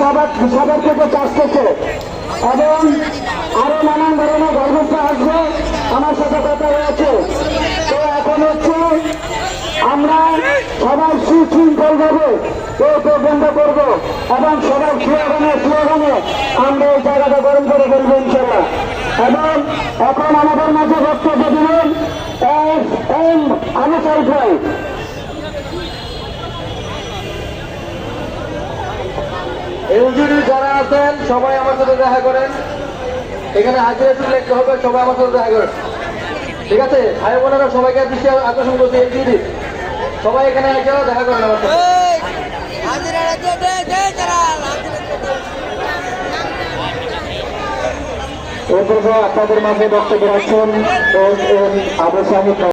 সবার থেকে চাষ করছে এবং আরো নানান ধরনের ব্যবস্থা আসবে। আমার সাথে কথা হয়েছে। তো এখন হচ্ছে আমরা সবাই সুশৃঙ্খল ভাবে বন্ধ করবো এবং সবাই স্লোগানে আমরা এই জায়গাটা গরম করে ফেলবো ইনশাল্লাহ। এবং এখন আমাদের মাঝে বক্তব্য দিলেন আমি চাই এনজিডি যারা আছেন সবাই আমার সাথে দেখা করেন। এখানে হাজিরা লিখতে হবে, সবাই আমার সাথে দেখা করেন। ঠিক আছে ভাই বোনেরা, সবাইকে দৃষ্টি আকর্ষণ করছি এনজিডি, সবাই এখানে এসে দেখা করেন আমার সাথে। আপনাদের মাঝে বক্তব্য রাখছেন আবু সাহিদ।